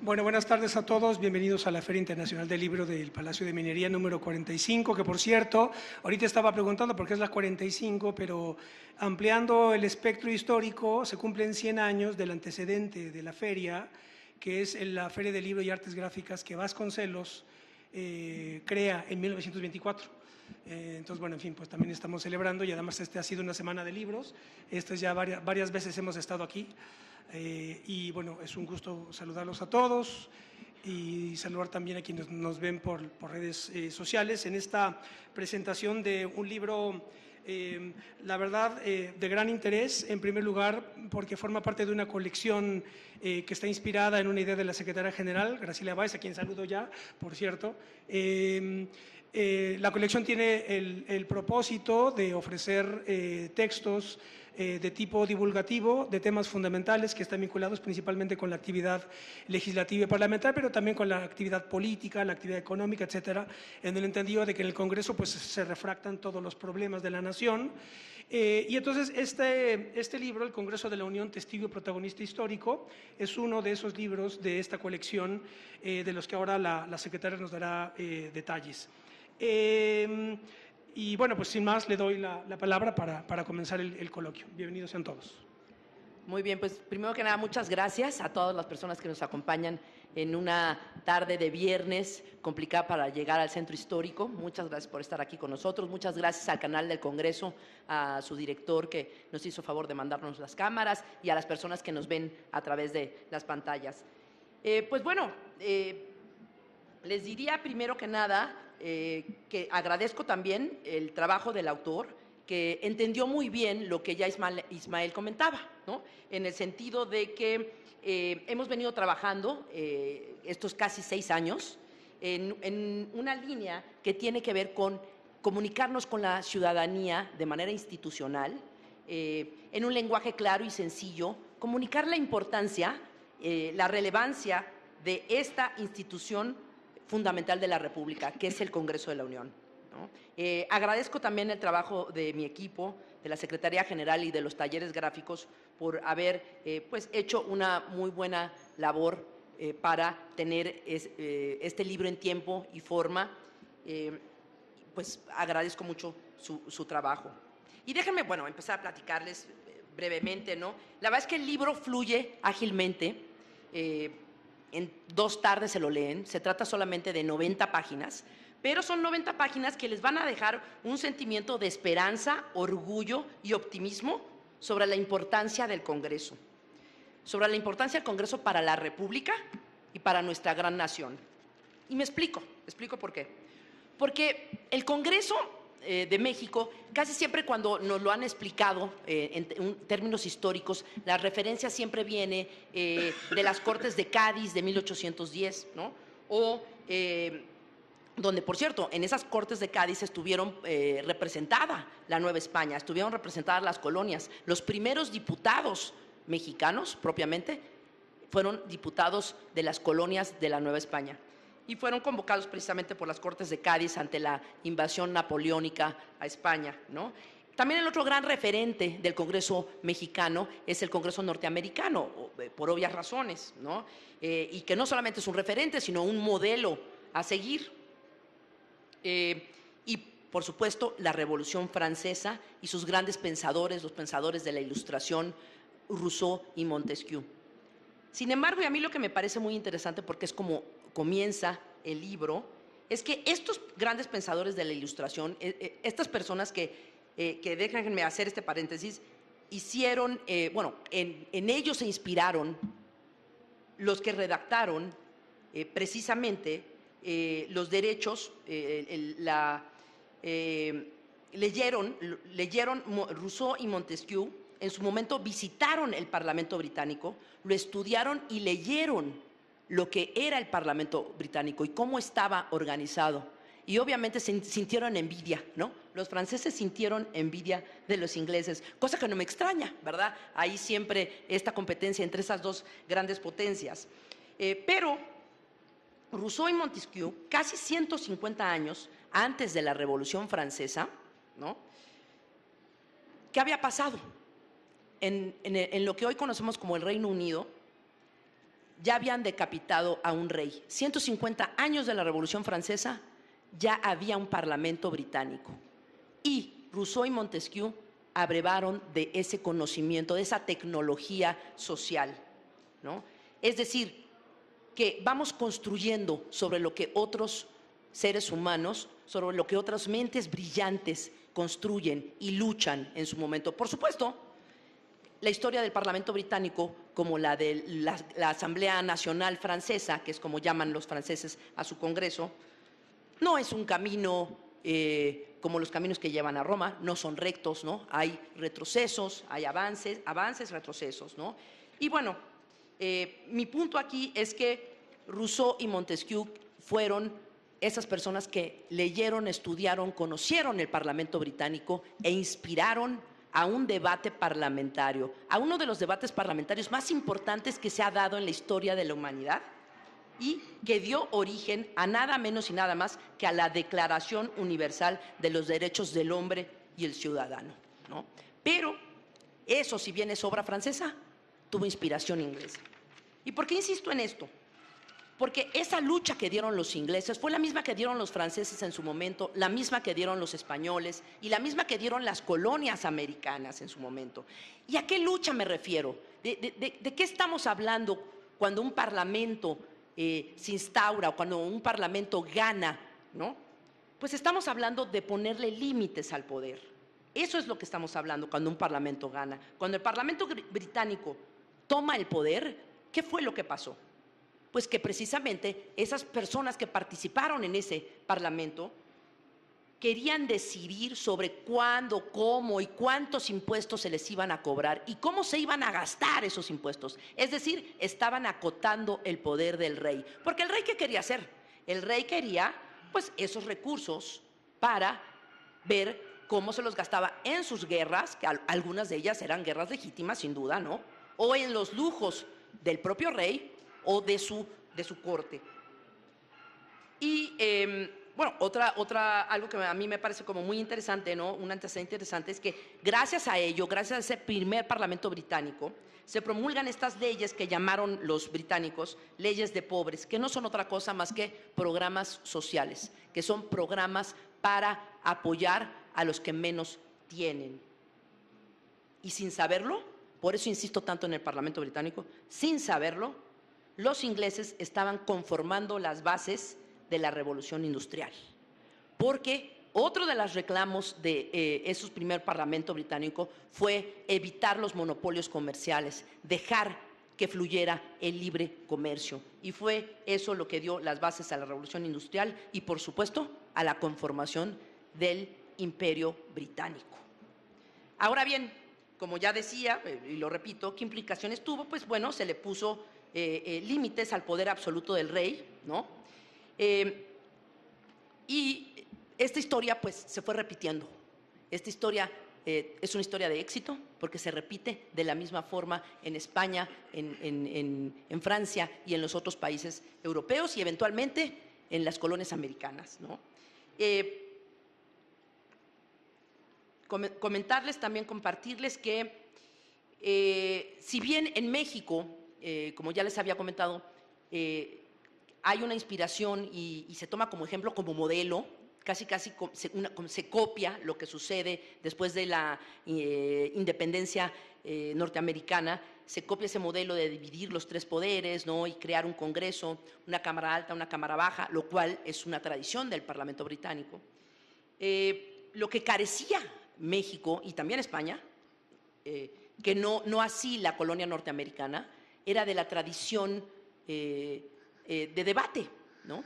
Bueno, buenas tardes a todos. Bienvenidos a la Feria Internacional del Libro del Palacio de Minería número 45, que por cierto, ahorita estaba preguntando por qué es la 45, pero ampliando el espectro histórico, se cumplen 100 años del antecedente de la feria, que es la Feria de Libro y Artes Gráficas que Vasconcelos crea en 1924. Entonces, bueno, en fin, pues también estamos celebrando y además ha sido una semana de libros. Ya varias veces hemos estado aquí. Y bueno, es un gusto saludarlos a todos y saludar también a quienes nos ven por redes sociales en esta presentación de un libro, la verdad, de gran interés, en primer lugar, porque forma parte de una colección que está inspirada en una idea de la secretaria general, Graciela Báez, a quien saludo ya, por cierto. La colección tiene el propósito de ofrecer textos de tipo divulgativo, de temas fundamentales que están vinculados principalmente con la actividad legislativa y parlamentaria, pero también con la actividad política, la actividad económica, etcétera, en el entendido de que en el Congreso pues, se refractan todos los problemas de la nación. Y entonces este libro, El Congreso de la Unión, Testigo y Protagonista Histórico, es uno de esos libros de esta colección de los que ahora la secretaria nos dará detalles. Y bueno, pues sin más le doy la palabra para comenzar el coloquio. Bienvenidos sean todos. Muy bien, pues primero que nada, muchas gracias a todas las personas que nos acompañan en una tarde de viernes complicada para llegar al centro histórico. Muchas gracias por estar aquí con nosotros. Muchas gracias al canal del Congreso, a su director que nos hizo favor de mandarnos las cámaras y a las personas que nos ven a través de las pantallas. Pues bueno, les diría primero que nada que agradezco también el trabajo del autor, que entendió muy bien lo que ya Ismael comentaba, ¿no? En el sentido de que hemos venido trabajando estos casi 6 años en una línea que tiene que ver con comunicarnos con la ciudadanía de manera institucional, en un lenguaje claro y sencillo, comunicar la importancia, la relevancia de esta institución fundamental de la República, que es el Congreso de la Unión, ¿no? Agradezco también el trabajo de mi equipo, de la Secretaría General y de los talleres gráficos por haber pues, hecho una muy buena labor para tener este libro en tiempo y forma. Pues agradezco mucho su trabajo. Y déjenme, bueno, empezar a platicarles brevemente, ¿no? La verdad es que el libro fluye ágilmente. En 2 tardes se lo leen, se trata solamente de 90 páginas, pero son 90 páginas que les van a dejar un sentimiento de esperanza, orgullo y optimismo sobre la importancia del Congreso, sobre la importancia del Congreso para la República y para nuestra gran nación. Y me explico por qué. Porque el Congreso de México, casi siempre cuando nos lo han explicado en términos históricos, la referencia siempre viene de las Cortes de Cádiz de 1810, ¿no? O donde, por cierto, en esas Cortes de Cádiz estuvieron representada la Nueva España, estuvieron representadas las colonias. Los primeros diputados mexicanos, propiamente, fueron diputados de las colonias de la Nueva España y fueron convocados precisamente por las Cortes de Cádiz ante la invasión napoleónica a España, ¿no? También el otro gran referente del Congreso mexicano es el Congreso norteamericano, por obvias razones, ¿no? Y que no solamente es un referente, sino un modelo a seguir. Y, por supuesto, la Revolución Francesa y sus grandes pensadores, los pensadores de la Ilustración, Rousseau y Montesquieu. Sin embargo, y a mí lo que me parece muy interesante, porque es como comienza el libro, es que estos grandes pensadores de la Ilustración, estas personas que déjenme hacer este paréntesis, hicieron, bueno, en ellos se inspiraron los que redactaron precisamente los derechos, leyeron Rousseau y Montesquieu. En su momento visitaron el Parlamento británico, lo estudiaron y leyeron lo que era el Parlamento británico y cómo estaba organizado. Y obviamente sintieron envidia, ¿no? Los franceses sintieron envidia de los ingleses, cosa que no me extraña, ¿verdad? Hay siempre esta competencia entre esas dos grandes potencias. Pero Rousseau y Montesquieu, casi 150 años antes de la Revolución Francesa, ¿no? ¿Qué había pasado? En lo que hoy conocemos como el Reino Unido, ya habían decapitado a un rey. 150 años de la Revolución Francesa, ya había un parlamento británico. Y Rousseau y Montesquieu abrevaron de ese conocimiento, de esa tecnología social, ¿no? Es decir, que vamos construyendo sobre lo que otros seres humanos, sobre lo que otras mentes brillantes construyen y luchan en su momento. Por supuesto, la historia del Parlamento británico, como la de la Asamblea Nacional Francesa, que es como llaman los franceses a su Congreso, no es un camino como los caminos que llevan a Roma, no son rectos, ¿no? Hay retrocesos, hay avances, retrocesos, ¿no? Y bueno, mi punto aquí es que Rousseau y Montesquieu fueron esas personas que leyeron, estudiaron, conocieron el Parlamento británico e inspiraron a un debate parlamentario, a uno de los debates parlamentarios más importantes que se ha dado en la historia de la humanidad y que dio origen a nada menos y nada más que a la Declaración Universal de los Derechos del Hombre y el Ciudadano, ¿no? Pero eso, si bien es obra francesa, tuvo inspiración inglesa. ¿Y por qué insisto en esto? Porque esa lucha que dieron los ingleses fue la misma que dieron los franceses en su momento, la misma que dieron los españoles y la misma que dieron las colonias americanas en su momento. ¿Y a qué lucha me refiero? ¿De qué estamos hablando cuando un parlamento se instaura o cuando un parlamento gana, ¿no? Pues estamos hablando de ponerle límites al poder. Eso es lo que estamos hablando cuando un parlamento gana. Cuando el Parlamento británico toma el poder, ¿qué fue lo que pasó? Pues que precisamente esas personas que participaron en ese parlamento querían decidir sobre cuándo, cómo y cuántos impuestos se les iban a cobrar y cómo se iban a gastar esos impuestos. Es decir, estaban acotando el poder del rey. Porque el rey, ¿qué quería hacer? El rey quería, pues, esos recursos para ver cómo se los gastaba en sus guerras, que algunas de ellas eran guerras legítimas, sin duda, ¿no? O en los lujos del propio rey o de su corte. Y bueno, algo que a mí me parece como muy interesante, ¿no? Un antecedente interesante es que gracias a ello, gracias a ese primer Parlamento británico, se promulgan estas leyes que llamaron los británicos leyes de pobres, que no son otra cosa más que programas sociales, que son programas para apoyar a los que menos tienen. Y sin saberlo, por eso insisto tanto en el Parlamento británico, sin saberlo, los ingleses estaban conformando las bases de la Revolución Industrial. Porque otro de los reclamos de esos primer Parlamento británico fue evitar los monopolios comerciales, dejar que fluyera el libre comercio. Y fue eso lo que dio las bases a la Revolución Industrial y, por supuesto, a la conformación del Imperio Británico. Ahora bien, como ya decía, y lo repito, ¿qué implicaciones tuvo? Pues bueno, se le puso límites al poder absoluto del rey, ¿no? Y esta historia pues se fue repitiendo. Esta historia es una historia de éxito porque se repite de la misma forma en España, en Francia y en los otros países europeos y eventualmente en las colonias americanas, ¿no? Comentarles, también compartirles que si bien en México, como ya les había comentado, hay una inspiración y se toma como ejemplo, como modelo, casi se copia lo que sucede después de la independencia norteamericana, se copia ese modelo de dividir los tres poderes, ¿no? Y crear un Congreso, una Cámara Alta, una Cámara Baja, lo cual es una tradición del Parlamento británico. Lo que carecía México y también España, que no así la colonia norteamericana, era de la tradición de debate, ¿no?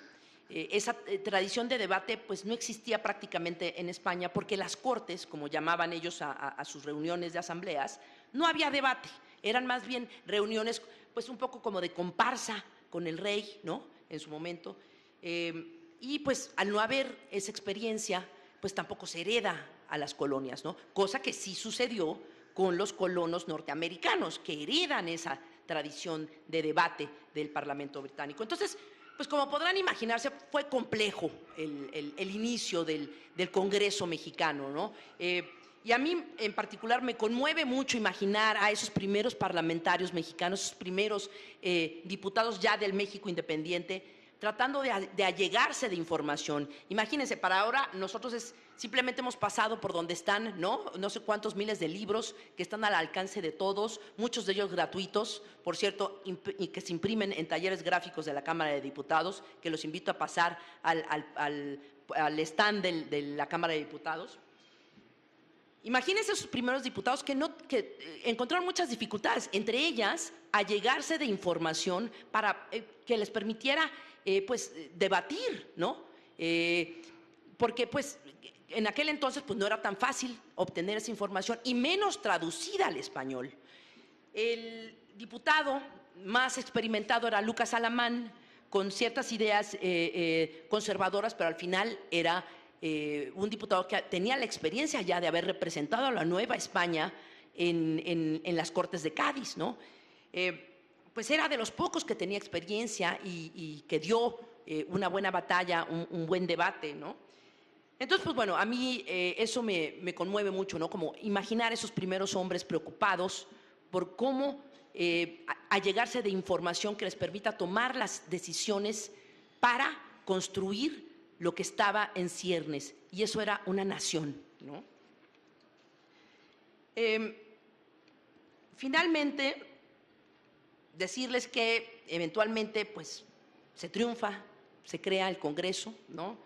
Esa tradición de debate pues no existía prácticamente en España porque las cortes, como llamaban ellos a sus reuniones de asambleas, no había debate, eran más bien reuniones pues un poco como de comparsa con el rey, ¿no? En su momento, y pues al no haber esa experiencia pues tampoco se hereda a las colonias, ¿no? Cosa que sí sucedió con los colonos norteamericanos, que heredan esa tradición de debate del Parlamento británico. Entonces, pues como podrán imaginarse, fue complejo el inicio del Congreso mexicano, ¿no? Y a mí en particular me conmueve mucho imaginar a esos primeros parlamentarios mexicanos, esos primeros diputados ya del México independiente, tratando de allegarse de información. Imagínense, para ahora nosotros simplemente hemos pasado por donde están, no sé cuántos miles de libros que están al alcance de todos, muchos de ellos gratuitos, por cierto, y que se imprimen en talleres gráficos de la Cámara de Diputados, que los invito a pasar al stand de la Cámara de Diputados. Imagínense esos primeros diputados que encontraron muchas dificultades, entre ellas allegarse de información para que les permitiera pues debatir, ¿no? Porque pues en aquel entonces pues no era tan fácil obtener esa información y menos traducida al español. El diputado más experimentado era Lucas Alamán, con ciertas ideas conservadoras, pero al final era un diputado que tenía la experiencia ya de haber representado a la Nueva España en las Cortes de Cádiz, ¿no? Pues era de los pocos que tenía experiencia y que dio una buena batalla, un buen debate, ¿no? Entonces, pues bueno, a mí eso me conmueve mucho, ¿no? Como imaginar esos primeros hombres preocupados por cómo allegarse de información que les permita tomar las decisiones para construir lo que estaba en ciernes, y eso era una nación, ¿no? Finalmente, decirles que eventualmente pues se triunfa, se crea el Congreso, ¿no?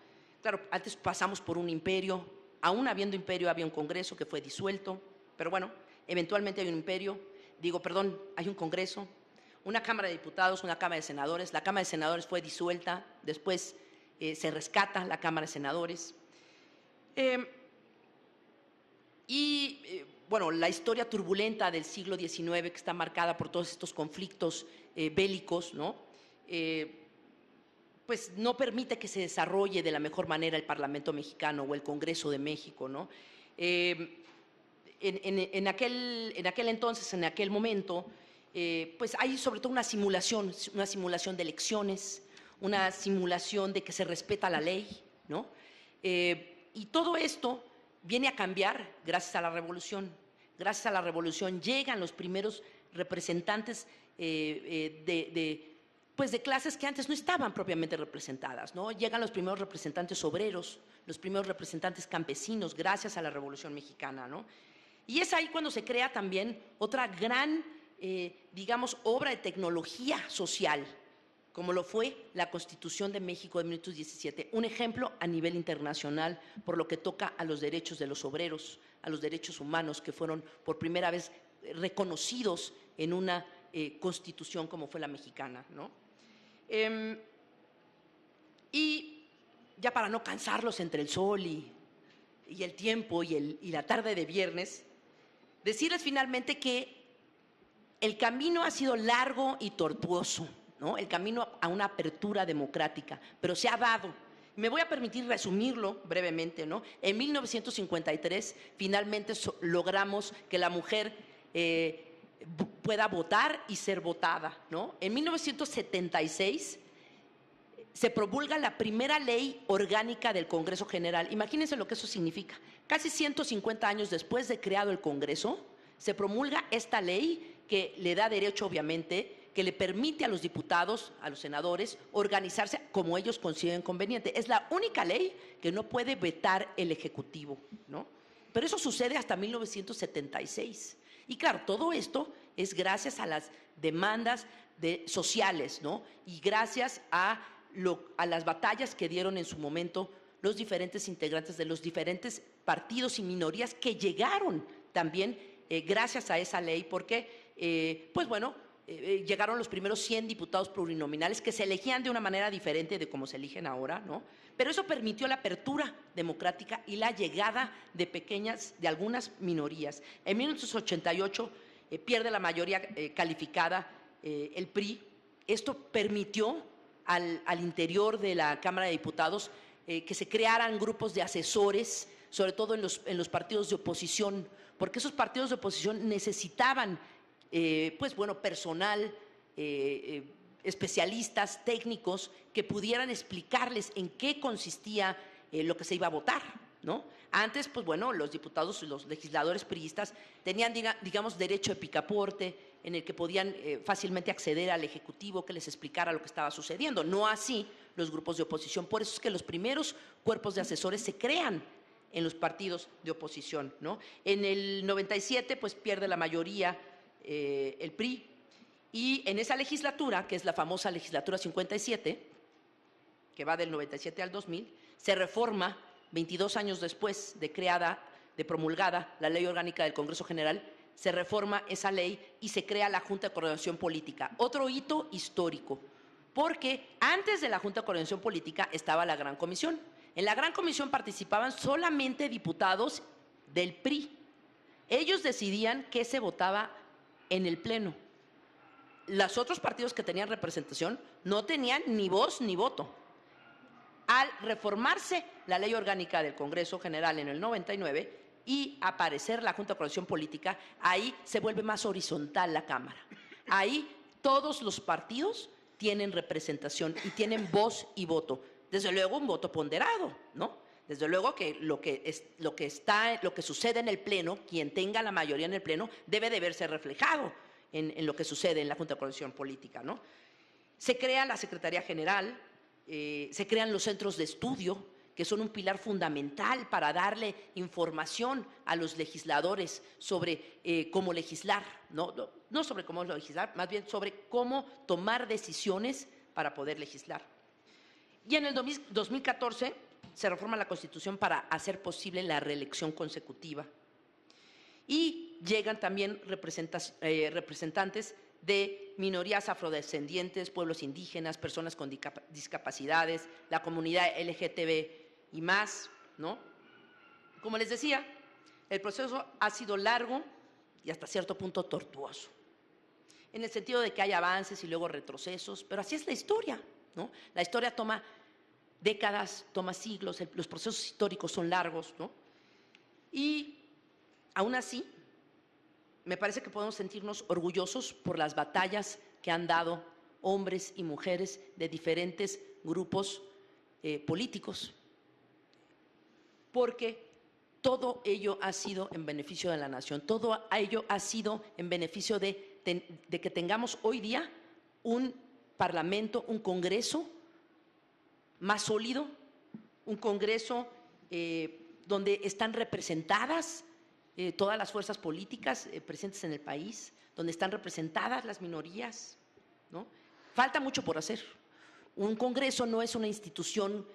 Claro, antes pasamos por un imperio, aún habiendo imperio había un Congreso que fue disuelto, pero bueno, eventualmente hay un imperio, hay un Congreso, una Cámara de Diputados, una Cámara de Senadores. La Cámara de Senadores fue disuelta, después se rescata la Cámara de Senadores. Bueno, la historia turbulenta del siglo XIX, que está marcada por todos estos conflictos bélicos, ¿no? Pues no permite que se desarrolle de la mejor manera el Parlamento mexicano o el Congreso de México, ¿no? En aquel entonces, en aquel momento, pues hay sobre todo una simulación de elecciones, una simulación de que se respeta la ley, ¿no? Y todo esto viene a cambiar gracias a la Revolución. Gracias a la Revolución llegan los primeros representantes pues de clases que antes no estaban propiamente representadas, ¿no? Llegan los primeros representantes obreros, los primeros representantes campesinos, gracias a la Revolución Mexicana, ¿no? Y es ahí cuando se crea también otra gran, digamos, obra de tecnología social, como lo fue la Constitución de México de 1917, un ejemplo a nivel internacional por lo que toca a los derechos de los obreros, a los derechos humanos que fueron por primera vez reconocidos en una constitución como fue la mexicana, ¿no? Y ya para no cansarlos entre el sol y el tiempo y la tarde de viernes, decirles finalmente que el camino ha sido largo y tortuoso, ¿no? El camino a una apertura democrática, pero se ha dado. Me voy a permitir resumirlo brevemente, ¿no? En 1953 finalmente logramos que la mujer pueda votar y ser votada, ¿no? En 1976 se promulga la primera ley orgánica del Congreso General. Imagínense lo que eso significa. Casi 150 años después de creado el Congreso, se promulga esta ley que le da derecho, obviamente, que le permite a los diputados, a los senadores, organizarse como ellos consideren conveniente. Es la única ley que no puede vetar el Ejecutivo, ¿no? Pero eso sucede hasta 1976. Y claro, todo esto es gracias a las demandas sociales, ¿no? Y gracias a las batallas que dieron en su momento los diferentes integrantes de los diferentes partidos y minorías que llegaron también gracias a esa ley, porque, pues bueno, llegaron los primeros 100 diputados plurinominales que se elegían de una manera diferente de como se eligen ahora, ¿no? Pero eso permitió la apertura democrática y la llegada de algunas minorías. En 1988 pierde la mayoría calificada el PRI. Esto permitió al interior de la Cámara de Diputados que se crearan grupos de asesores, sobre todo en los partidos de oposición, porque esos partidos de oposición necesitaban pues bueno, personal, especialistas, técnicos, que pudieran explicarles en qué consistía lo que se iba a votar, ¿no? Antes, pues bueno, los diputados y los legisladores priistas tenían, digamos, derecho de picaporte, en el que podían fácilmente acceder al Ejecutivo que les explicara lo que estaba sucediendo. No así los grupos de oposición. Por eso es que los primeros cuerpos de asesores se crean en los partidos de oposición, ¿no? En el 97, pues pierde la mayoría el PRI, y en esa legislatura, que es la famosa legislatura 57, que va del 97 al 2000, se reforma 22 años después de promulgada la Ley Orgánica del Congreso General, se reforma esa ley y se crea la Junta de Coordinación Política. Otro hito histórico, porque antes de la Junta de Coordinación Política estaba la Gran Comisión. En la Gran Comisión participaban solamente diputados del PRI. Ellos decidían qué se votaba en el Pleno. Los otros partidos que tenían representación no tenían ni voz ni voto. Al reformarse la Ley Orgánica del Congreso General en el 99 y aparecer la Junta de Coordinación Política, ahí se vuelve más horizontal la Cámara. Ahí todos los partidos tienen representación y tienen voz y voto. Desde luego un voto ponderado, ¿no? Desde luego que lo que sucede en el Pleno, quien tenga la mayoría en el Pleno, debe de verse reflejado en lo que sucede en la Junta de Coordinación Política, ¿no? Se crea la Secretaría General, se crean los centros de estudio, que son un pilar fundamental para darle información a los legisladores sobre cómo legislar, no sobre cómo legislar, más bien sobre cómo tomar decisiones para poder legislar. Y en el 2014 se reforma la Constitución para hacer posible la reelección consecutiva. Y llegan también representantes de minorías afrodescendientes, pueblos indígenas, personas con discapacidades, la comunidad LGTB y más, ¿no? Como les decía, el proceso ha sido largo y hasta cierto punto tortuoso, en el sentido de que hay avances y luego retrocesos, pero así es la historia, ¿no? La historia toma décadas, toma siglos, los procesos históricos son largos, ¿no? Y aún así, me parece que podemos sentirnos orgullosos por las batallas que han dado hombres y mujeres de diferentes grupos políticos, porque todo ello ha sido en beneficio de la nación, todo ello ha sido en beneficio de que tengamos hoy día un parlamento, un congreso más sólido, un congreso donde están representadas todas las fuerzas políticas presentes en el país, donde están representadas las minorías, ¿no? Falta mucho por hacer. Un congreso no es una institución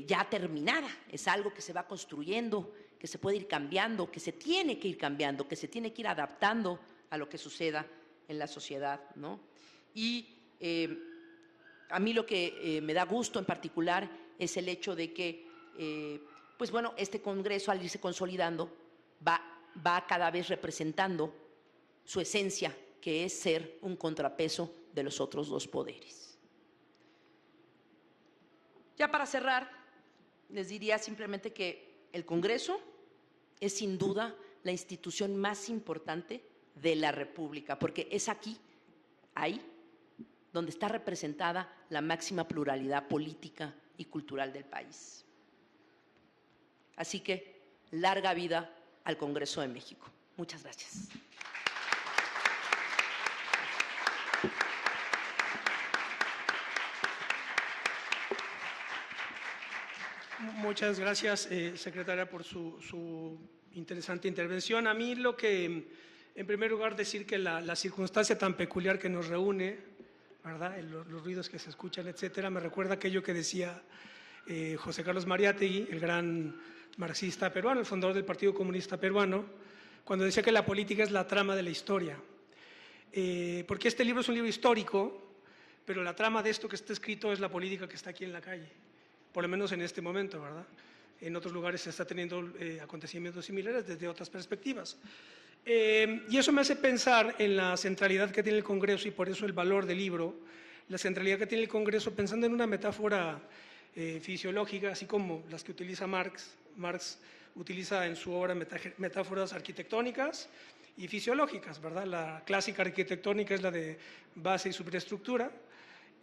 ya terminada, es algo que se va construyendo, que se puede ir cambiando, que se tiene que ir cambiando, que se tiene que ir adaptando a lo que suceda en la sociedad, ¿no? Y a mí lo que me da gusto en particular es el hecho de que, pues bueno, este congreso al irse consolidando va cada vez representando su esencia, que es ser un contrapeso de los otros dos poderes. Ya para cerrar, les diría simplemente que el Congreso es sin duda la institución más importante de la República, porque es ahí, donde está representada la máxima pluralidad política y cultural del país. Así que, larga vida al Congreso de México. Muchas gracias. Muchas gracias, secretaria, por su interesante intervención. A mí lo que, en primer lugar, decir que la circunstancia tan peculiar que nos reúne, ¿verdad? Los ruidos que se escuchan, etcétera, me recuerda aquello que decía José Carlos Mariátegui, el gran marxista peruano, el fundador del Partido Comunista Peruano, cuando decía que la política es la trama de la historia. Porque este libro es un libro histórico, pero la trama de esto que está escrito es la política que está aquí en la calle, por lo menos en este momento, ¿verdad? En otros lugares se está teniendo acontecimientos similares desde otras perspectivas. Y eso me hace pensar en la centralidad que tiene el Congreso y por eso el valor del libro, la centralidad que tiene el Congreso, pensando en una metáfora fisiológica, así como las que utiliza Marx. Marx utiliza en su obra metáforas arquitectónicas y fisiológicas, ¿verdad? La clásica arquitectónica es la de base y superestructura,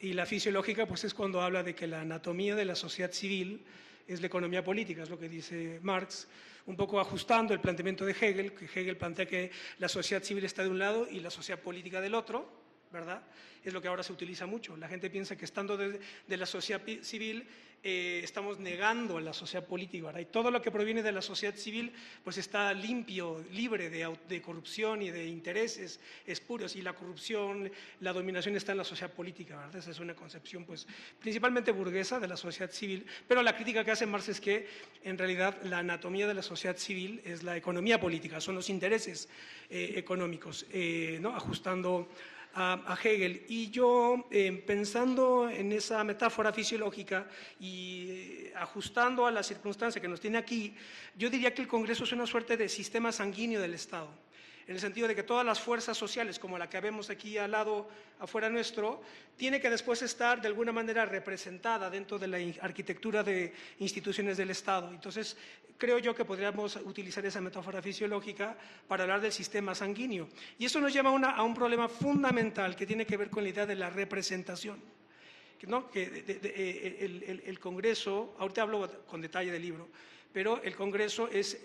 y la fisiológica pues es cuando habla de que la anatomía de la sociedad civil es la economía política, es lo que dice Marx, un poco ajustando el planteamiento de Hegel, que Hegel plantea que la sociedad civil está de un lado y la sociedad política del otro, ¿verdad? Es lo que ahora se utiliza mucho. La gente piensa que estando de la sociedad civil estamos negando a la sociedad política, ¿verdad? Y todo lo que proviene de la sociedad civil pues está limpio, libre de corrupción y de intereses espurios, y la corrupción, la dominación está en la sociedad política, ¿verdad? Esa es una concepción pues principalmente burguesa de la sociedad civil, pero la crítica que hace Marx es que en realidad la anatomía de la sociedad civil es la economía política, son los intereses económicos, ¿no? Ajustando a Hegel. Y yo, pensando en esa metáfora fisiológica y ajustando a la circunstancia que nos tiene aquí, yo diría que el Congreso es una suerte de sistema sanguíneo del Estado, en el sentido de que todas las fuerzas sociales, como la que vemos aquí al lado, afuera nuestro, tiene que después estar de alguna manera representada dentro de la arquitectura de instituciones del Estado. Entonces, creo yo que podríamos utilizar esa metáfora fisiológica para hablar del sistema sanguíneo. Y eso nos lleva a un problema fundamental que tiene que ver con la idea de la representación, ¿no? Que el Congreso, ahorita hablo con detalle del libro, pero el Congreso es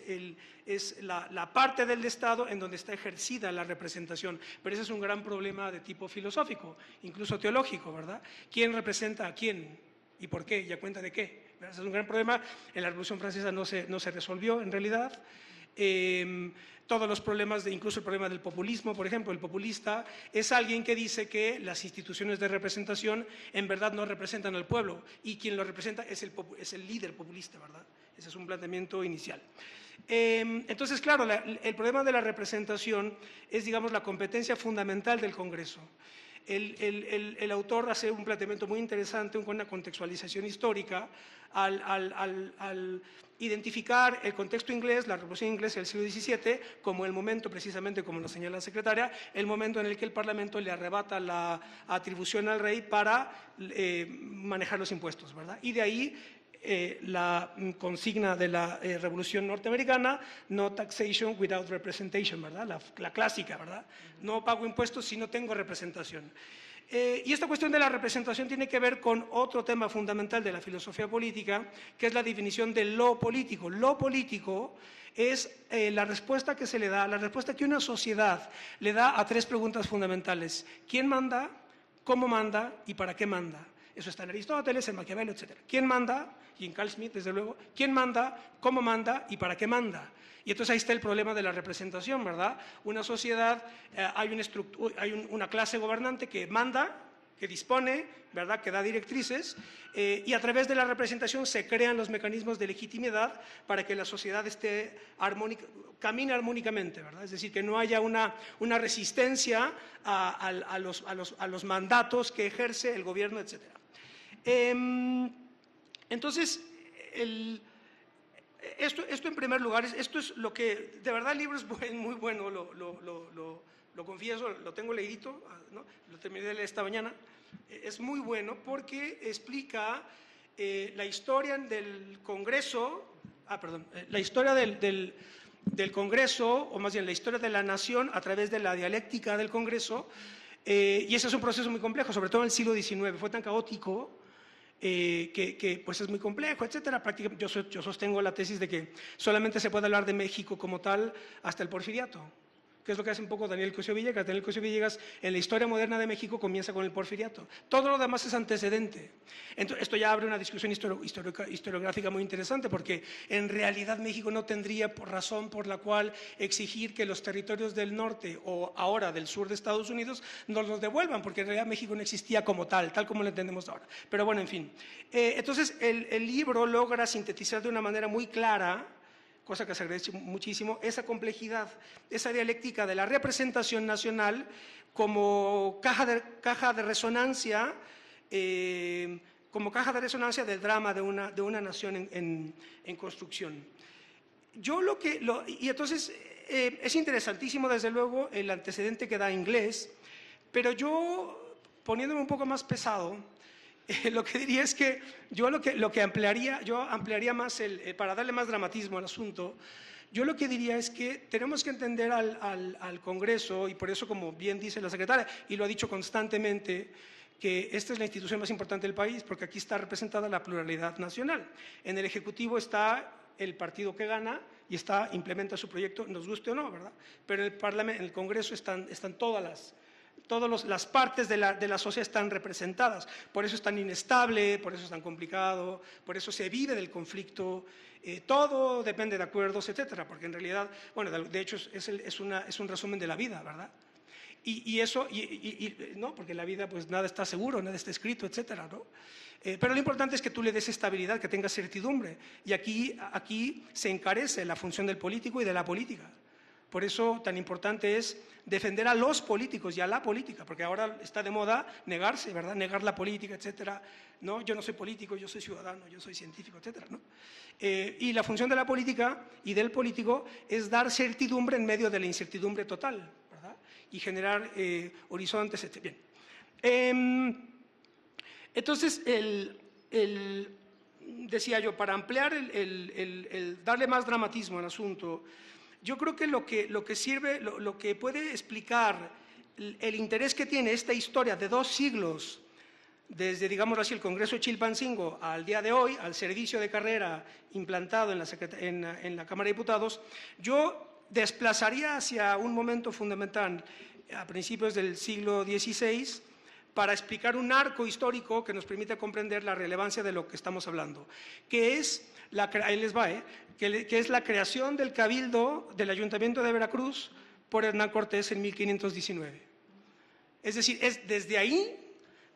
la parte del Estado en donde está ejercida la representación. Pero ese es un gran problema de tipo filosófico, incluso teológico, ¿verdad? ¿Quién representa a quién? ¿Y por qué? ¿Y a cuenta de qué? Ese es un gran problema. En la Revolución Francesa no se resolvió, en realidad. Todos los problemas, incluso el problema del populismo, por ejemplo, el populista es alguien que dice que las instituciones de representación en verdad no representan al pueblo, y quien lo representa es el líder populista, ¿verdad? Ese es un planteamiento inicial. Entonces, claro, el problema de la representación es, digamos, la competencia fundamental del Congreso. El autor hace un planteamiento muy interesante con una contextualización histórica al identificar el contexto inglés, la Revolución Inglesa del siglo XVII, como el momento, precisamente como lo señala la secretaria, el momento en el que el Parlamento le arrebata la atribución al rey para manejar los impuestos, ¿verdad? Y de ahí la consigna de la Revolución Norteamericana, no taxation without representation, ¿verdad? La clásica, ¿verdad? No pago impuestos si no tengo representación. Y esta cuestión de la representación tiene que ver con otro tema fundamental de la filosofía política, que es la definición de lo político. Lo político es la respuesta que se le da, la respuesta que una sociedad le da a tres preguntas fundamentales: ¿quién manda?, ¿cómo manda? ¿Y para qué manda? Eso está en Aristóteles, en Maquiavelo, etc. ¿Quién manda? Y en Carl Schmitt, desde luego. ¿Quién manda? ¿Cómo manda? ¿Y para qué manda? Y entonces ahí está el problema de la representación, ¿verdad? Una sociedad, hay una clase gobernante que manda, que dispone, ¿verdad?, que da directrices, y a través de la representación se crean los mecanismos de legitimidad para que la sociedad esté camine armónicamente, ¿verdad? Es decir, que no haya una resistencia a los mandatos que ejerce el gobierno, etc. Entonces, esto en primer lugar, esto es lo que, de verdad el libro es muy bueno, lo confieso, lo tengo leído, ¿no? Lo terminé de leer esta mañana. Es muy bueno porque explica la historia del Congreso, la historia del Congreso, o más bien la historia de la nación a través de la dialéctica del Congreso, y ese es un proceso muy complejo, sobre todo en el siglo XIX, fue tan caótico que pues es muy complejo, etcétera. Prácticamente yo sostengo la tesis de que solamente se puede hablar de México como tal hasta el Porfiriato, que es lo que hace un poco Daniel Cosío Villegas. Daniel Cosío Villegas, en la historia moderna de México, comienza con el Porfiriato. Todo lo demás es antecedente. Entonces, esto ya abre una discusión historiográfica muy interesante, porque en realidad México no tendría razón por la cual exigir que los territorios del norte o ahora del sur de Estados Unidos nos los devuelvan, porque en realidad México no existía como tal como lo entendemos ahora. Pero bueno, en fin. Entonces, el libro logra sintetizar de una manera muy clara, cosa que se agradece muchísimo, esa complejidad, esa dialéctica de la representación nacional como caja de resonancia, del drama de una nación en construcción. Y entonces es interesantísimo, desde luego, el antecedente que da inglés, pero yo, poniéndome un poco más pesado, lo que diría es que yo ampliaría más, para darle más dramatismo al asunto, yo lo que diría es que tenemos que entender al Congreso, y por eso, como bien dice la secretaria, y lo ha dicho constantemente, que esta es la institución más importante del país porque aquí está representada la pluralidad nacional. En el Ejecutivo está el partido que gana y implementa su proyecto, nos guste o no, ¿verdad? Pero en el Parlamento, en el Congreso están todas las partes de la sociedad están representadas. Por eso es tan inestable, por eso es tan complicado, por eso se vive del conflicto. Todo depende de acuerdos, etcétera, porque en realidad, bueno, de hecho es un resumen de la vida, ¿verdad? No, porque la vida pues nada está seguro, nada está escrito, etcétera, ¿no? Pero lo importante es que tú le des estabilidad, que tengas certidumbre. Y aquí se encarece la función del político y de la política. Por eso tan importante es defender a los políticos y a la política, porque ahora está de moda negarse, ¿verdad? Negar la política, etcétera. No, yo no soy político, yo soy ciudadano, yo soy científico, etcétera, ¿no? Y la función de la política y del político es dar certidumbre en medio de la incertidumbre total, ¿verdad? Y generar horizontes, etc. Bien. Entonces, decía yo, para ampliar, darle más dramatismo al asunto, yo creo que lo que sirve, lo que puede explicar el interés que tiene esta historia de 2 siglos, desde, digamos así, el Congreso de Chilpancingo al día de hoy, al servicio de carrera implantado en la Cámara de Diputados, yo desplazaría hacia un momento fundamental a principios del siglo XVI para explicar un arco histórico que nos permite comprender la relevancia de lo que estamos hablando, que es, ahí les va, que es la creación del Cabildo del Ayuntamiento de Veracruz por Hernán Cortés en 1519. Es decir, es desde ahí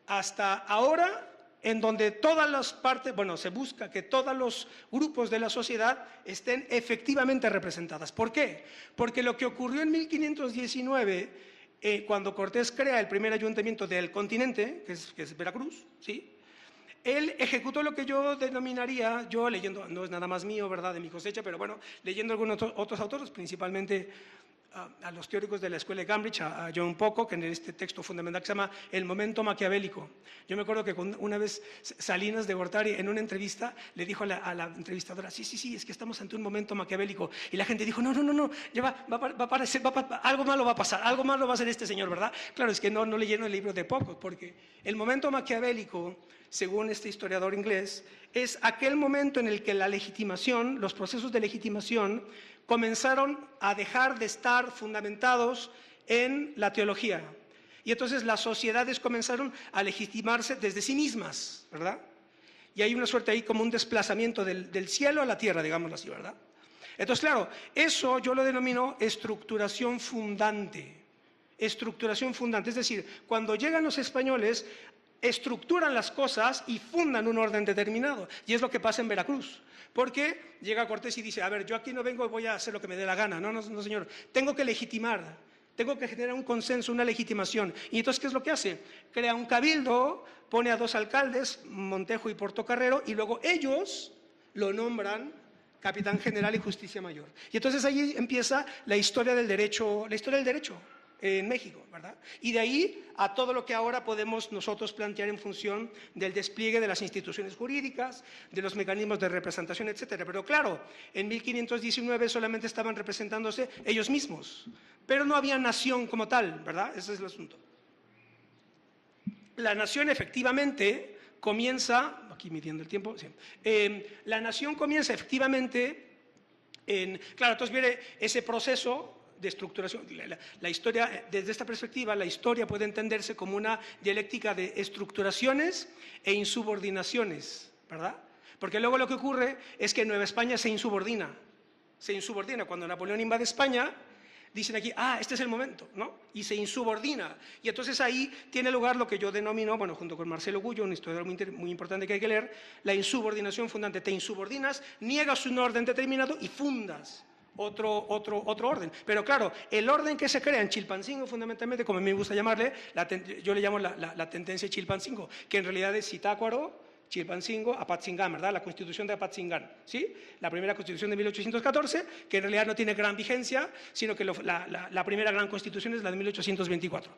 hasta ahora en donde todas las partes, bueno, se busca que todos los grupos de la sociedad estén efectivamente representadas. ¿Por qué? Porque lo que ocurrió en 1519, cuando Cortés crea el primer ayuntamiento del continente, que es Veracruz, ¿sí? Él ejecutó lo que yo denominaría, yo leyendo, no es nada más mío, ¿verdad?, de mi cosecha, pero bueno, leyendo algunos otros autores, principalmente a los teóricos de la escuela de Cambridge, a John Pocock, en este texto fundamental que se llama El momento maquiavélico. Yo me acuerdo que una vez Salinas de Gortari en una entrevista le dijo a la entrevistadora, sí, es que estamos ante un momento maquiavélico. Y la gente dijo, no, ya algo malo va a pasar, algo malo va a hacer este señor, ¿verdad? Claro, es que no leyeron el libro de Pocock, porque el momento maquiavélico, según este historiador inglés, es aquel momento en el que la legitimación, los procesos de legitimación, comenzaron a dejar de estar fundamentados en la teología. Y entonces las sociedades comenzaron a legitimarse desde sí mismas, ¿verdad? Y hay una suerte ahí como un desplazamiento del cielo a la tierra, digámoslo así, ¿verdad? Entonces, claro, eso yo lo denomino estructuración fundante. Estructuración fundante, es decir, cuando llegan los españoles, estructuran las cosas y fundan un orden determinado. Y es lo que pasa en Veracruz. Porque llega Cortés y dice, a ver, yo aquí no vengo y voy a hacer lo que me dé la gana. No, señor, tengo que legitimar, tengo que generar un consenso, una legitimación. Y entonces, ¿qué es lo que hace? Crea un cabildo, pone a 2 alcaldes, Montejo y Portocarrero, y luego ellos lo nombran capitán general y justicia mayor. Y entonces ahí empieza la historia del derecho, en México, ¿verdad? Y de ahí a todo lo que ahora podemos nosotros plantear en función del despliegue de las instituciones jurídicas, de los mecanismos de representación, etcétera. Pero claro, en 1519 solamente estaban representándose ellos mismos, pero no había nación como tal, ¿verdad? Ese es el asunto. La nación efectivamente comienza, aquí midiendo el tiempo, sí. La nación comienza efectivamente claro, entonces viene ese proceso de estructuración. La historia, desde esta perspectiva, la historia puede entenderse como una dialéctica de estructuraciones e insubordinaciones, ¿verdad? Porque luego lo que ocurre es que Nueva España se insubordina. Cuando Napoleón invade España, dicen aquí, este es el momento, ¿no? Y se insubordina. Y entonces ahí tiene lugar lo que yo denomino, bueno, junto con Marcelo Gullo, un historiador muy importante que hay que leer, la insubordinación fundante. Te insubordinas, niegas un orden determinado y fundas otro orden. Pero claro, el orden que se crea en Chilpancingo, fundamentalmente, como a mí me gusta llamarle, yo le llamo la tendencia de Chilpancingo, que en realidad es Zitácuaro, Chilpancingo, Apatzingán, ¿verdad? La Constitución de Apatzingán, ¿sí? La primera Constitución de 1814, que en realidad no tiene gran vigencia, sino que la primera gran Constitución es la de 1824.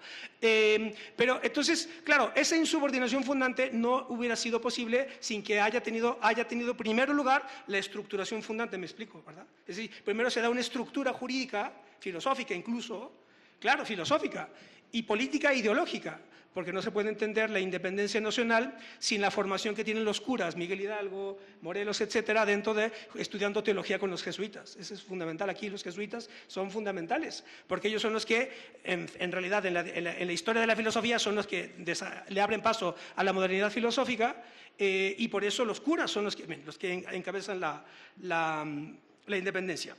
Pero entonces, claro, esa insubordinación fundante no hubiera sido posible sin que haya tenido en primer lugar la estructuración fundante, me explico, ¿verdad? Es decir, primero se da una estructura jurídica, filosófica incluso, claro, filosófica, y política e ideológica, porque no se puede entender la independencia nacional sin la formación que tienen los curas, Miguel Hidalgo, Morelos, etcétera, dentro de estudiando teología con los jesuitas. Eso es fundamental. Aquí los jesuitas son fundamentales, porque ellos son los que, en realidad, en la historia de la filosofía, son los que le abren paso a la modernidad filosófica, y por eso los curas son los que encabezan la independencia.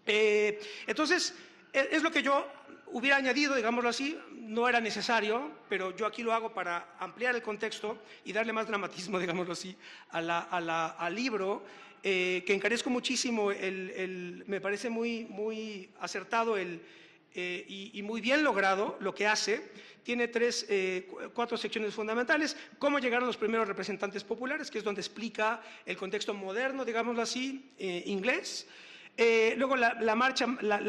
Entonces, es lo que yo hubiera añadido, digámoslo así. No era necesario, pero yo aquí lo hago para ampliar el contexto y darle más dramatismo, digámoslo así, al libro, que encarezco muchísimo. Me parece muy acertado y muy bien logrado lo que hace. Tiene 4 secciones fundamentales. Cómo llegaron los primeros representantes populares, que es donde explica el contexto moderno, digámoslo así, inglés. Luego la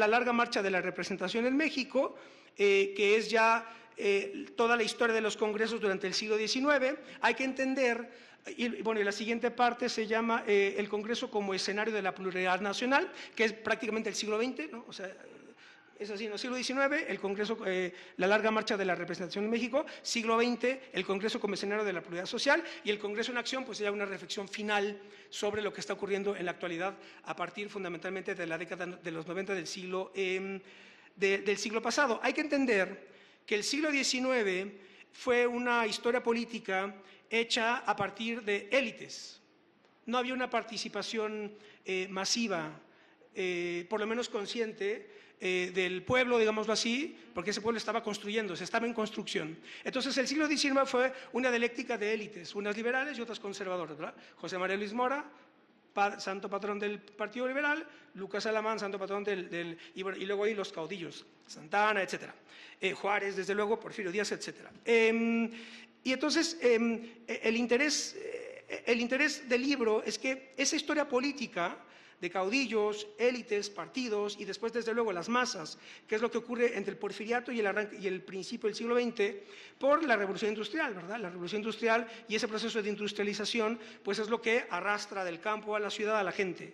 larga marcha de la representación en México, que es ya toda la historia de los congresos durante el siglo XIX. Hay que entender, y la siguiente parte se llama el Congreso como escenario de la pluralidad nacional, que es prácticamente el siglo XX, ¿no? O sea, es así, en el siglo XIX, el Congreso, la larga marcha de la representación en México; siglo XX, el Congreso como escenario de la pluralidad social; y el Congreso en acción, pues ya una reflexión final sobre lo que está ocurriendo en la actualidad a partir fundamentalmente de la década de los 90 del siglo pasado. Hay que entender que el siglo XIX fue una historia política hecha a partir de élites. No había una participación masiva, por lo menos consciente, del pueblo, digámoslo así, porque ese pueblo estaba construyéndose, estaba en construcción. Entonces el siglo XIX fue una dialéctica de élites, unas liberales y otras conservadoras, ¿verdad? José María Luis Mora, santo patrón del Partido Liberal; Lucas Alamán, santo patrón y luego ahí los caudillos, Santana, etcétera; Juárez, desde luego, Porfirio Díaz, etcétera. Y entonces el interés del libro es que esa historia política de caudillos, élites, partidos y después, desde luego, las masas, que es lo que ocurre entre el porfiriato y el principio del siglo XX, por la revolución industrial, ¿verdad? La revolución industrial y ese proceso de industrialización, pues es lo que arrastra del campo a la ciudad a la gente.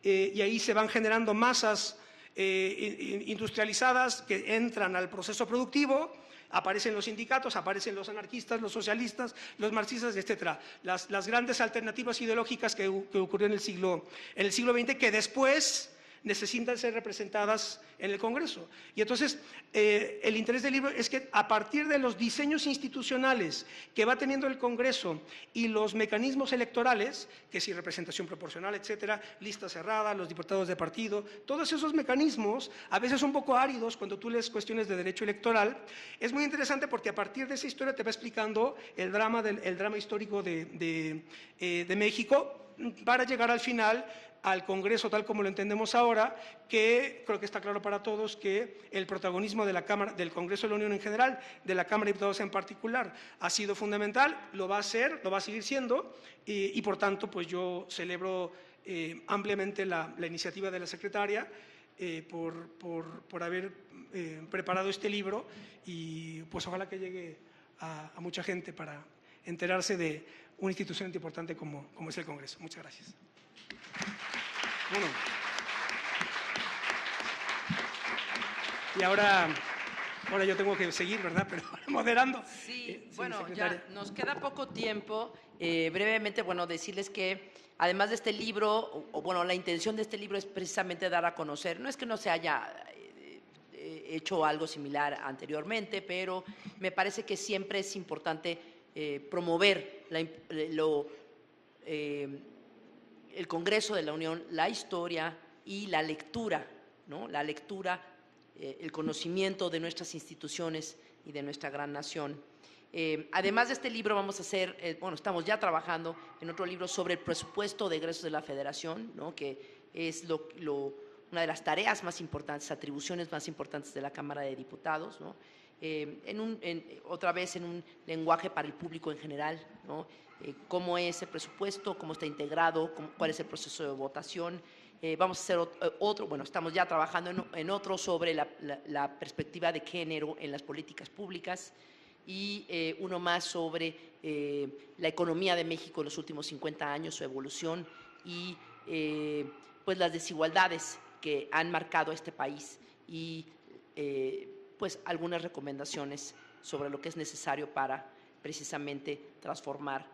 Y ahí se van generando masas industrializadas que entran al proceso productivo. Aparecen los sindicatos, aparecen los anarquistas, los socialistas, los marxistas, etcétera. Las grandes alternativas ideológicas que ocurrieron en el siglo XX, que después necesitan ser representadas en el Congreso. Y entonces el interés del libro es que a partir de los diseños institucionales que va teniendo el Congreso y los mecanismos electorales, que si representación proporcional, etcétera, lista cerrada, los diputados de partido, todos esos mecanismos, a veces un poco áridos cuando tú lees cuestiones de derecho electoral, es muy interesante porque a partir de esa historia te va explicando el drama histórico de México, para llegar al final al Congreso tal como lo entendemos ahora, que creo que está claro para todos que el protagonismo de la Cámara, del Congreso de la Unión en general, de la Cámara de Diputados en particular, ha sido fundamental, lo va a ser, lo va a seguir siendo, y por tanto, pues yo celebro ampliamente la iniciativa de la secretaria por haber preparado este libro, y pues ojalá que llegue a mucha gente para enterarse de una institución tan importante como es el Congreso. Muchas gracias. Bueno, y ahora yo tengo que seguir, ¿verdad? Pero moderando. Sí, bueno, ya nos queda poco tiempo. Brevemente, bueno, decirles que además de este libro, la intención de este libro es precisamente dar a conocer, no es que no se haya hecho algo similar anteriormente, pero me parece que siempre es importante promover el Congreso de la Unión, la historia y la lectura, ¿no? La lectura, el conocimiento de nuestras instituciones y de nuestra gran nación. Además de este libro vamos a hacer, estamos ya trabajando en otro libro sobre el presupuesto de egresos de la Federación, ¿no? Que es una de las tareas más importantes, atribuciones más importantes de la Cámara de Diputados, ¿no? Otra vez en un lenguaje para el público en general, ¿no? Cómo es el presupuesto, cómo está integrado, cuál es el proceso de votación. Vamos a hacer otro, estamos ya trabajando en otro sobre la perspectiva de género en las políticas públicas, y uno más sobre la economía de México en los últimos 50 años, su evolución y pues las desigualdades que han marcado a este país, y pues algunas recomendaciones sobre lo que es necesario para precisamente transformar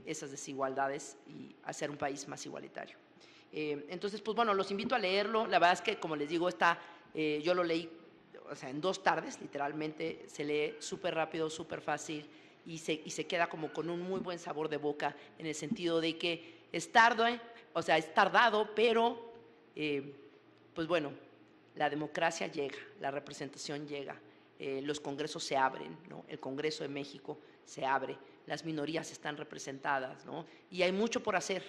esas desigualdades y hacer un país más igualitario. Entonces, pues bueno, los invito a leerlo. La verdad es que, como les digo, yo lo leí, o sea, en 2 tardes, literalmente, se lee súper rápido, súper fácil y se queda como con un muy buen sabor de boca, en el sentido de que es o sea, es tardado, pero pues bueno, la democracia llega, la representación llega, los congresos se abren, ¿no? El Congreso de México se abre, las minorías están representadas, ¿no? Y hay mucho por hacer,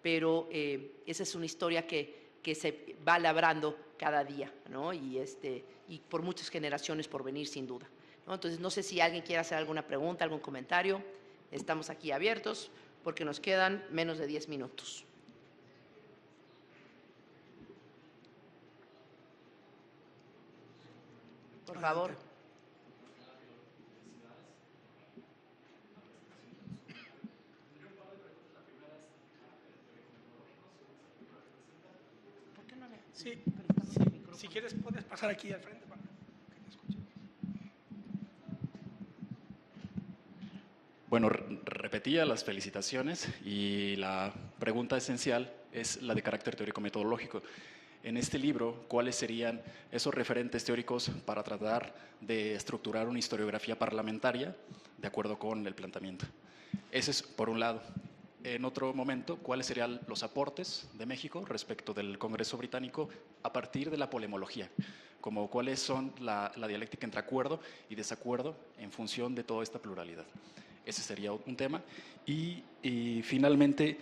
pero esa es una historia que se va labrando cada día, ¿no? Y por muchas generaciones por venir, sin duda, ¿no? Entonces, no sé si alguien quiere hacer alguna pregunta, algún comentario. Estamos aquí abiertos porque nos quedan menos de 10 minutos. Por favor. Sí, si quieres puedes pasar aquí al frente para que te escuchen. Bueno, repetía las felicitaciones y la pregunta esencial es la de carácter teórico-metodológico. En este libro, ¿cuáles serían esos referentes teóricos para tratar de estructurar una historiografía parlamentaria de acuerdo con el planteamiento? Ese es por un lado. En otro momento, ¿cuáles serían los aportes de México respecto del Congreso británico a partir de la polemología? Como cuáles son la dialéctica entre acuerdo y desacuerdo en función de toda esta pluralidad. Ese sería un tema. Y finalmente,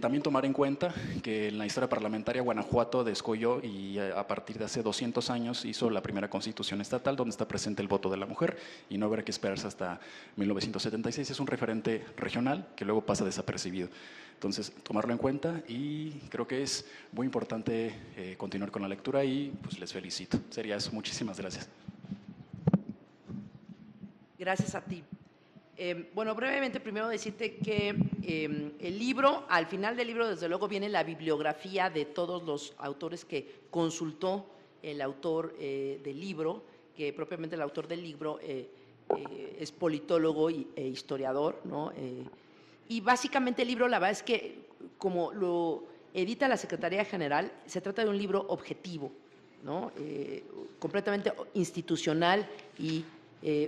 también tomar en cuenta que en la historia parlamentaria Guanajuato descolló y a partir de hace 200 años hizo la primera constitución estatal donde está presente el voto de la mujer y no habrá que esperarse hasta 1976. Es un referente regional que luego pasa desapercibido. Entonces, tomarlo en cuenta y creo que es muy importante continuar con la lectura y pues les felicito. Sería eso. Muchísimas gracias. Gracias a ti. Bueno, brevemente, primero decirte que el libro, al final del libro, desde luego, viene la bibliografía de todos los autores que consultó el autor del libro, que propiamente el autor del libro es politólogo e historiador, ¿no? Y básicamente el libro, la verdad es que, como lo edita la Secretaría General, se trata de un libro objetivo, ¿no? Completamente institucional y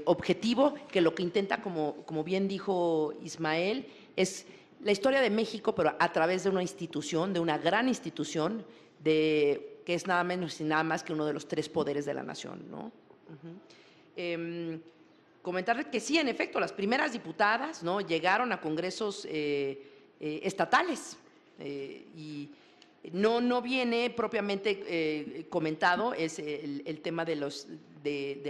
objetivo, que lo que intenta, como bien dijo Ismael, es la historia de México, pero a través de una institución, de una gran institución, que es nada menos y nada más que uno de los 3 poderes de la nación, ¿no? Comentar que sí, en efecto, las primeras diputadas, ¿no?, llegaron a congresos estatales y no viene propiamente comentado es el tema de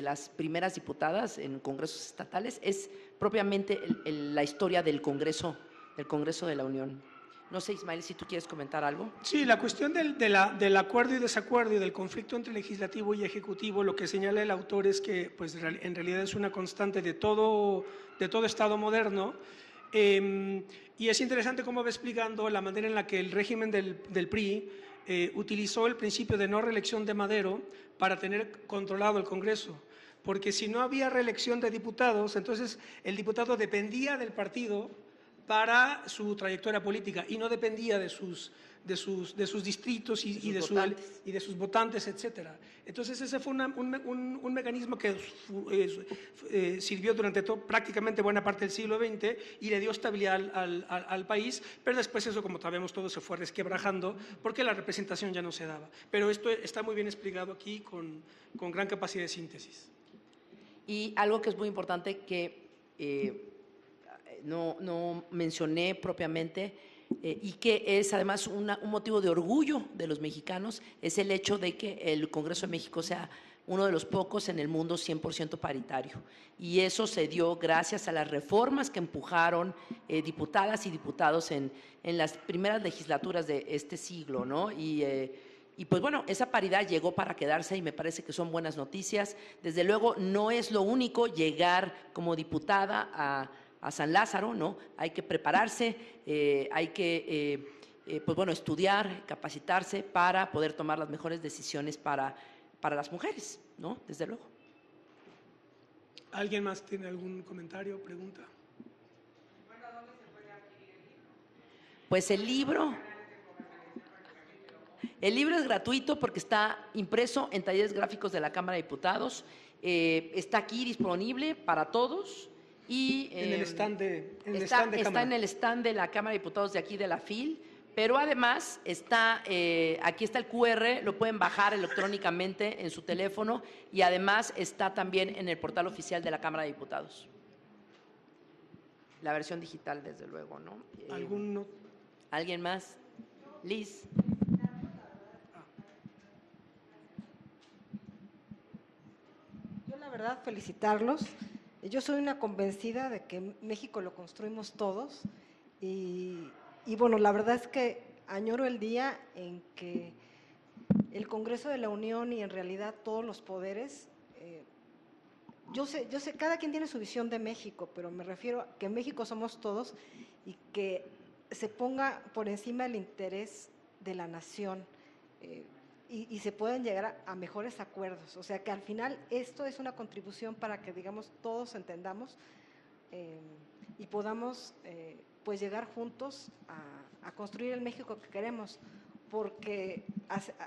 las primeras diputadas en congresos estatales, es propiamente la historia del Congreso de la Unión. No sé, Ismael, si tú quieres comentar algo. Sí, la cuestión del acuerdo y desacuerdo y del conflicto entre legislativo y ejecutivo, lo que señala el autor es que pues, en realidad es una constante de todo Estado moderno. Y es interesante cómo va explicando la manera en la que el régimen del PRI utilizó el principio de no reelección de Madero para tener controlado el Congreso. Porque si no había reelección de diputados, entonces el diputado dependía del partido para su trayectoria política y no dependía de sus distritos y de sus votantes, etc. Entonces ese fue un mecanismo que sirvió durante prácticamente buena parte del siglo XX y le dio estabilidad al país, pero después eso, como sabemos todos, se fue resquebrajando porque la representación ya no se daba. Pero esto está muy bien explicado aquí con gran capacidad de síntesis. Y algo que es muy importante que no mencioné propiamente y que es además un motivo de orgullo de los mexicanos, es el hecho de que el Congreso de México sea uno de los pocos en el mundo 100% paritario. Y eso se dio gracias a las reformas que empujaron diputadas y diputados en las primeras legislaturas de este siglo, ¿no? Y pues bueno, esa paridad llegó para quedarse y me parece que son buenas noticias. Desde luego no es lo único llegar como diputada a San Lázaro, ¿no? Hay que prepararse, hay que pues bueno, estudiar, capacitarse para poder tomar las mejores decisiones para las mujeres, ¿no? Desde luego. ¿Alguien más tiene algún comentario, pregunta? Pues el libro es gratuito porque está impreso en talleres gráficos de la Cámara de Diputados. Está aquí disponible para todos. Y, En el stand de está Cámara. en el stand de la Cámara de Diputados de aquí de la FIL, pero además aquí está el QR, lo pueden bajar electrónicamente en su teléfono y además está también en el portal oficial de la Cámara de Diputados. La versión digital, desde luego, ¿no? ¿Alguien más? Liz. Yo la verdad felicitarlos. Yo soy una convencida de que México lo construimos todos y bueno, la verdad es que añoro el día en que el Congreso de la Unión y en realidad todos los poderes, yo sé, cada quien tiene su visión de México, pero me refiero a que México somos todos y que se ponga por encima el interés de la nación y se pueden llegar a mejores acuerdos. O sea, que al final esto es una contribución para que, digamos, todos entendamos y podamos pues llegar juntos a construir el México que queremos, porque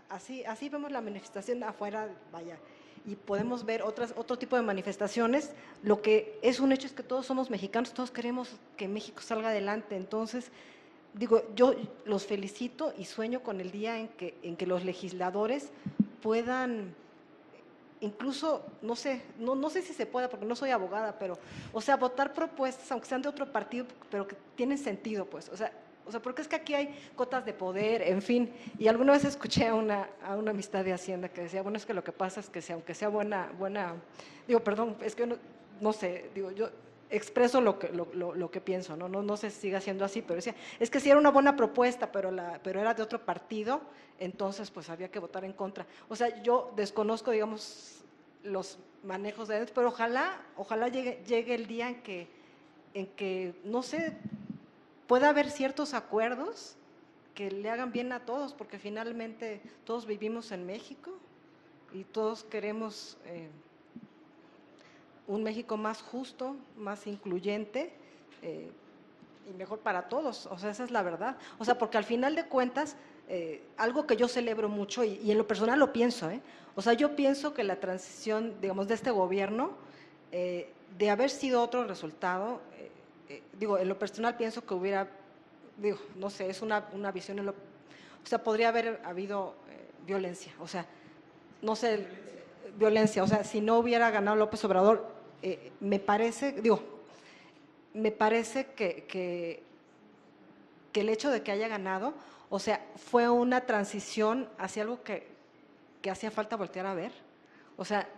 así vemos la manifestación afuera, vaya, y podemos ver otro tipo de manifestaciones. Lo que es un hecho es que todos somos mexicanos, todos queremos que México salga adelante. Entonces, digo, yo los felicito y sueño con el día en que los legisladores puedan, incluso, no sé si se pueda porque no soy abogada, pero, o sea, votar propuestas, aunque sean de otro partido, pero que tienen sentido, pues, o sea, porque es que aquí hay cotas de poder, en fin, y alguna vez escuché a una amistad de Hacienda que decía, bueno, es que lo que pasa es que aunque sea buena, digo, perdón, es que no sé, digo, yo expreso lo que pienso, no sé si siga siendo así, pero decía, es que si era una buena propuesta, pero era de otro partido, entonces pues había que votar en contra. O sea, yo desconozco, digamos, los manejos de pero ojalá llegue el día en que, no sé, pueda haber ciertos acuerdos que le hagan bien a todos, porque finalmente todos vivimos en México y todos queremos un México más justo, más incluyente y mejor para todos. O sea, esa es la verdad. O sea, porque al final de cuentas, algo que yo celebro mucho y en lo personal lo pienso, o sea, yo pienso que la transición, digamos, de este gobierno, de haber sido otro resultado, digo, en lo personal pienso que hubiera, digo, no sé, es una visión, o sea, podría haber habido violencia, o sea, no sé, violencia, o sea, si no hubiera ganado López Obrador, me parece que el hecho de que haya ganado, o sea, fue una transición hacia algo que hacía falta voltear a ver, o sea,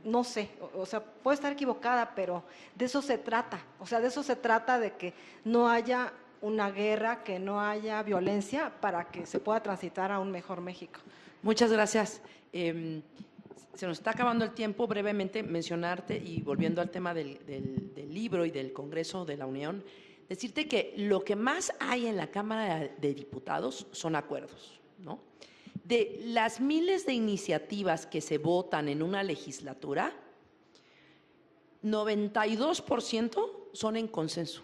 no sé, o sea, puedo estar equivocada, pero de eso se trata, o sea, de eso se trata, de que no haya una guerra, que no haya violencia para que se pueda transitar a un mejor México. Muchas gracias. Se nos está acabando el tiempo. Brevemente mencionarte, y volviendo al tema del libro y del Congreso de la Unión, decirte que lo que más hay en la Cámara de Diputados son acuerdos, ¿no? De las miles de iniciativas que se votan en una legislatura, 92% son en consenso.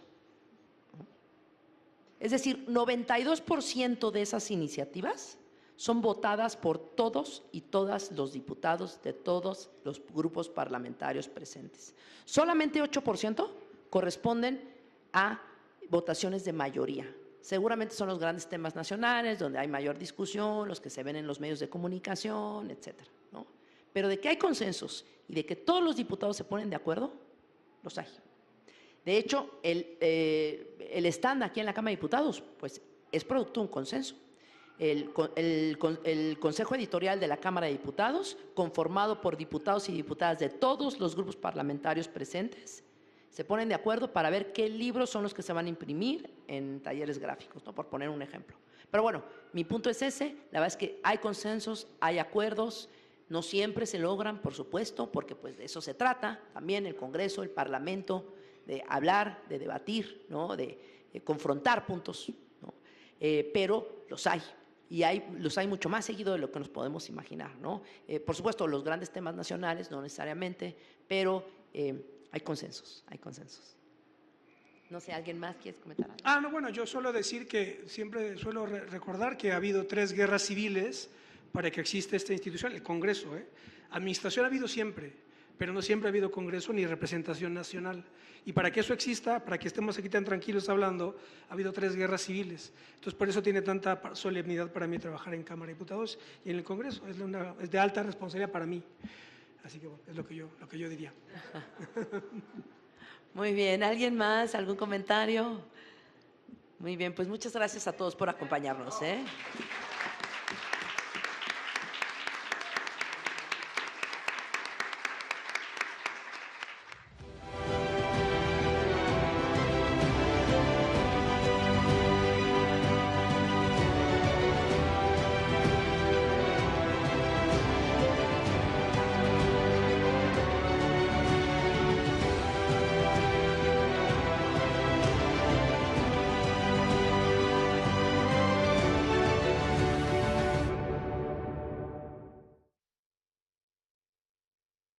Es decir, 92% de esas iniciativas son votadas por todos y todas los diputados de todos los grupos parlamentarios presentes. Solamente 8% corresponden a votaciones de mayoría. Seguramente son los grandes temas nacionales, donde hay mayor discusión, los que se ven en los medios de comunicación, etcétera, ¿no? Pero de que hay consensos y de que todos los diputados se ponen de acuerdo, los hay. De hecho, el stand aquí en la Cámara de Diputados, pues, es producto de un consenso. El Consejo Editorial de la Cámara de Diputados, conformado por diputados y diputadas de todos los grupos parlamentarios presentes, se ponen de acuerdo para ver qué libros son los que se van a imprimir en talleres gráficos, ¿no? Por poner un ejemplo. Pero bueno, mi punto es ese. La verdad es que hay consensos, hay acuerdos, no siempre se logran, por supuesto, porque pues de eso se trata también el Congreso, el Parlamento, de hablar, de debatir, ¿no? De confrontar puntos, ¿no? Pero los hay. Y los hay mucho más seguido de lo que nos podemos imaginar, ¿no? Por supuesto, los grandes temas nacionales, no necesariamente, pero hay consensos, hay consensos. No sé, ¿alguien más quiere comentar algo? Ah, no, bueno, yo suelo decir que siempre suelo recordar que ha habido 3 guerras civiles para que exista esta institución, el Congreso. Administración ha habido siempre, pero no siempre ha habido Congreso ni representación nacional. Y para que eso exista, para que estemos aquí tan tranquilos hablando, ha habido 3 guerras civiles. Entonces, por eso tiene tanta solemnidad para mí trabajar en Cámara de Diputados y en el Congreso. Es de alta responsabilidad para mí. Así que bueno, es lo que yo diría. Muy bien, ¿alguien más? ¿Algún comentario? Muy bien, pues muchas gracias a todos por acompañarnos, ¿eh?